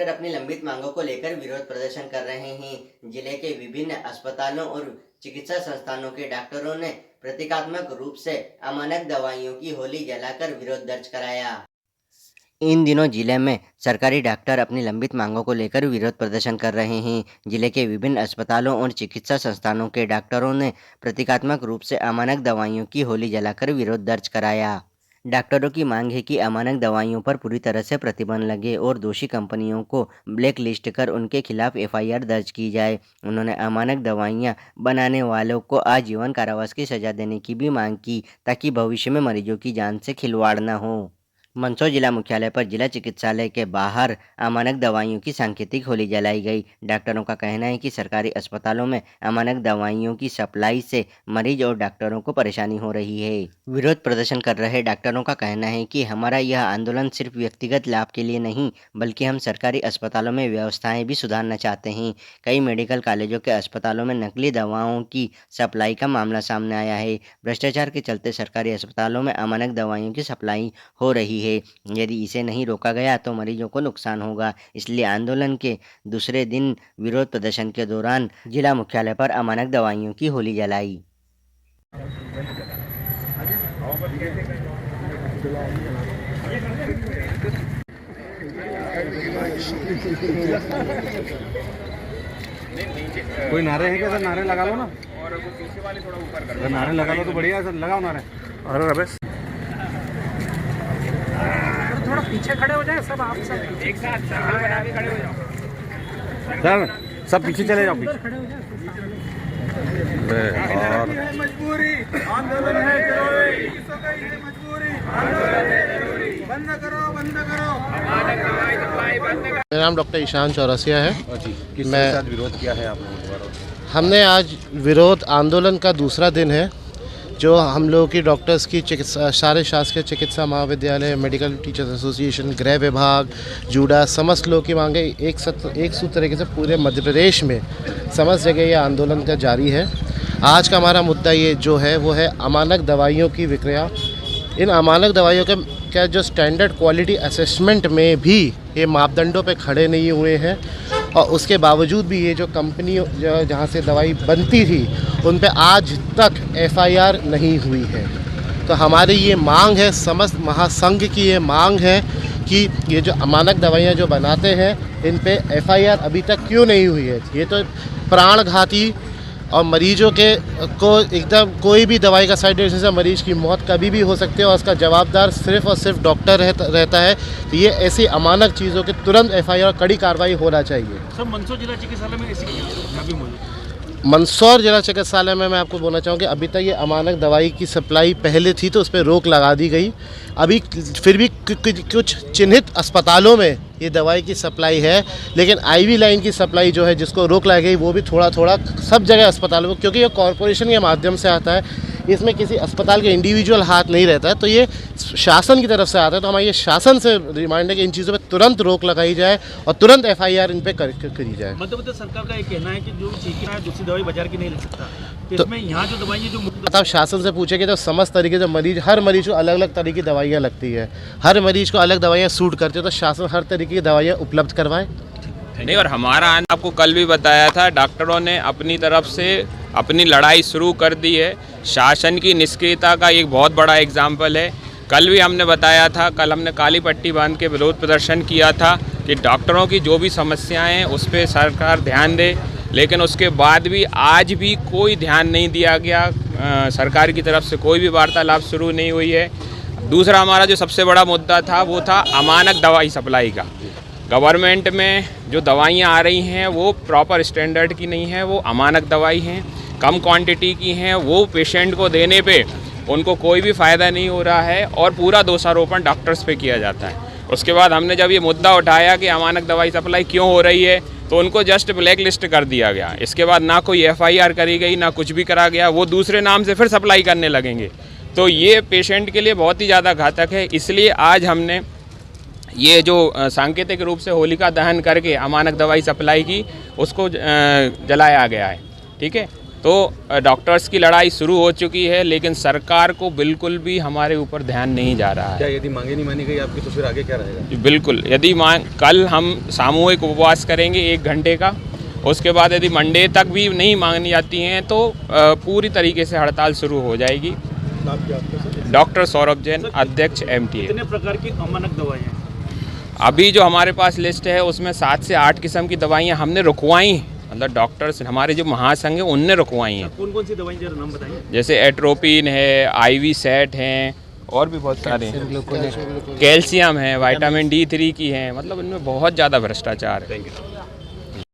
Doctor अपनी लंबित मांगों को लेकर विरोध प्रदर्शन कर रहे हैं। जिले के विभिन्न अस्पतालों और चिकित्सा संस्थानों के डॉक्टरों ने प्रतीकात्मक रूप से अमानक दवाइयों की होली जलाकर विरोध दर्ज कराया। इन दिनों जिले में सरकारी डॉक्टर अपनी लंबित मांगों को लेकर विरोध प्रदर्शन कर रहे हैं। जिले के विभिन्न अस्पतालों और चिकित्सा संस्थानों के डॉक्टरों ने प्रतीकात्मक रूप से अमानक दवाइयों की होली जलाकर विरोध दर्ज कराया। डॉक्टरों की मांग है कि अमानक दवाइयों पर पूरी तरह से प्रतिबंध लगे और दोषी कंपनियों को ब्लैक लिस्ट कर उनके खिलाफ एफआईआर दर्ज की जाए। उन्होंने अमानक दवाइयां बनाने वालों को आजीवन कारावास की सजा देने की भी मांग की, ताकि भविष्य में मरीजों की जान से खिलवाड़ न हो। मंदसौर जिला मुख्यालय पर जिला चिकित्सालय के बाहर अमानक दवाइयों की सांकेतिक होली जलाई गई। डॉक्टरों का कहना है कि सरकारी अस्पतालों में अमानक दवाइयों की सप्लाई से मरीज और डॉक्टरों को परेशानी हो रही है। विरोध प्रदर्शन कर रहे डॉक्टरों का कहना है कि हमारा यह आंदोलन सिर्फ व्यक्तिगत लाभ के लिए नहीं, बल्कि हम सरकारी अस्पतालों में व्यवस्थाएं भी सुधारना चाहते हैं। कई मेडिकल कॉलेजों के अस्पतालों में नकली दवाओं की सप्लाई का मामला सामने आया है। भ्रष्टाचार के चलते सरकारी अस्पतालों में अमानक दवाइयों की सप्लाई हो रही है। यदि इसे नहीं रोका गया तो मरीजों को नुकसान होगा। इसलिए आंदोलन के दूसरे दिन विरोध प्रदर्शन के दौरान जिला मुख्यालय पर अमानक दवाइयों की होली जलाई। कोई नारे है क्या सर? नारे लगा लो ना, और वो पीछे वाले थोड़ा ऊपर कर दो। नारे लगा लो तो बढ़िया सर, लगाओ नारे। अरे रमेश थोड़ा पीछे खड़े हो जाए सब, आप सब एक साथ सर्कल बना के खड़े हो जाओ सर, सब पीछे चले जाओ, पीछे खड़े हो जाए। और मजबूरी आंदोलन है जरूरी, मजबूरी आंदोलन है जरूरी, बंद करो बंद करो। मेरा नाम डॉक्टर ईशान चौरसिया है। किसके साथ विरोध किया है आपने? हमने आज विरोध आंदोलन का दूसरा दिन है, जो हम लोगों की डॉक्टर्स की चिकित्सा, सारे शासकीय चिकित्सा महाविद्यालय, मेडिकल टीचर्स एसोसिएशन, गृह विभाग, जूडा, समस्त लोगों की मांगे एक सूत्र तरीके से पूरे मध्य प्रदेश में समस्त जगह ये आंदोलन का जारी है। आज का हमारा मुद्दा ये जो है वो है अमानक दवाइयों की विक्रय। इन अमानक दवाइयों का जो स्टैंडर्ड क्वालिटी असेसमेंट में भी ये मापदंडों पे खड़े नहीं हुए हैं, और उसके बावजूद भी ये जो कंपनी जहाँ से दवाई बनती थी उन पे आज तक एफआईआर नहीं हुई है। तो हमारी ये मांग है, समस्त महासंघ की ये मांग है कि ये जो अमानक दवाइयाँ जो बनाते हैं इन पे एफआईआर अभी तक क्यों नहीं हुई है। ये तो प्राणघाती और मरीजों के को एकदम कोई भी दवाई का साइड इफेक्ट से मरीज की मौत कभी भी हो सकती है, और उसका जवाबदार सिर्फ और सिर्फ डॉक्टर रहता है। तो ये ऐसी अमानक चीज़ों के तुरंत एफआईआर कड़ी कार्रवाई होना चाहिए। सर, मंदसौर जिला चिकित्सालय में ऐसी यहाँ भी मौजूद मंदसौर जिला चिकित्सालय में मैं आपको बोलना चाहूँगा, अभी तक ये अमानक दवाई की सप्लाई पहले थी तो उस पर रोक लगा दी गई। अभी फिर भी कुछ चिन्हित अस्पतालों में ये दवाई की सप्लाई है, लेकिन आईवी लाइन की सप्लाई जो है जिसको रोक लगाई गई वो भी थोड़ा थोड़ा सब जगह अस्पतालों में, क्योंकि ये कॉरपोरेशन के माध्यम से आता है, इसमें किसी अस्पताल के इंडिविजुअल हाथ नहीं रहता है, तो ये शासन की तरफ से आता है। तो हमारी ये शासन से रिमाइंड है कि इन चीज़ों पे तुरंत रोक लगाई जाए और तुरंत एफआईआर इन पे करी जाए। मध्य प्रदेश सरकार का ये कहना है कि जो चीकी है दूसरी दवाई बाजार की नहीं ले सकता, तो इसमें यहाँ जो दवाई जो आप शासन से पूछेंगे तो समस्त तरीके से मरीज, हर मरीज को अलग अलग तरीके की दवाइयाँ लगती है, हर मरीज को अलग दवाइयाँ सूट करती है, तो शासन हर तरीके की दवाइयाँ उपलब्ध करवाए। नहीं, और हमारा आपको कल भी बताया था, डॉक्टरों ने अपनी तरफ से अपनी लड़ाई शुरू कर दी है। शासन की निष्क्रियता का एक बहुत बड़ा एग्जाम्पल है। कल भी हमने बताया था, कल हमने काली पट्टी बांध के विरोध प्रदर्शन किया था कि डॉक्टरों की जो भी समस्याएं हैं उस पर सरकार ध्यान दे, लेकिन उसके बाद भी आज भी कोई ध्यान नहीं दिया गया। सरकार की तरफ से कोई भी वार्तालाप शुरू नहीं हुई है। दूसरा हमारा जो सबसे बड़ा मुद्दा था वो था अमानक दवाई सप्लाई का। गवर्नमेंट में जो दवाइयाँ आ रही हैं वो प्रॉपर स्टैंडर्ड की नहीं है, वो अमानक दवाई हैं, कम क्वांटिटी की हैं, वो पेशेंट को देने पे उनको कोई भी फ़ायदा नहीं हो रहा है और पूरा दोषारोपण डॉक्टर्स पे किया जाता है। उसके बाद हमने जब ये मुद्दा उठाया कि अमानक दवाई सप्लाई क्यों हो रही है, तो उनको जस्ट ब्लैक लिस्ट कर दिया गया। इसके बाद ना कोई एफआईआर करी गई, ना कुछ भी करा गया, वो दूसरे नाम से फिर सप्लाई करने लगेंगे। तो ये पेशेंट के लिए बहुत ही ज़्यादा घातक है। इसलिए आज हमने ये जो सांकेतिक रूप से होलिका दहन करके अमानक दवाई सप्लाई की उसको जलाया गया है। ठीक है, तो डॉक्टर्स की लड़ाई शुरू हो चुकी है, लेकिन सरकार को बिल्कुल भी हमारे ऊपर ध्यान नहीं जा रहा है। क्या यदि मांगे नहीं मानी गई आपकी तो फिर आगे क्या रहेगा? बिल्कुल, यदि कल हम सामूहिक उपवास करेंगे 1 घंटे का, उसके बाद यदि मंडे तक भी नहीं मांगनी जाती हैं तो पूरी तरीके से हड़ताल शुरू हो जाएगी। डॉक्टर सौरभ जैन, अध्यक्ष MTA। कितने प्रकार की अमानक दवाइयाँ हैं? अभी जो हमारे पास लिस्ट है उसमें 7 से 8 किस्म की दवाइयाँ हमने रुकवाई हैं, मतलब डॉक्टर्स हमारे जो महासंघ हैं उनने रुकवाई हैं। कौन कौन सी दवाई जरा नाम बताइए। जैसे एट्रोपिन है, IV सेट हैं और भी बहुत सारे हैं, कैल्शियम है, विटामिन D3 की हैं, मतलब इनमें बहुत ज़्यादा भ्रष्टाचार है।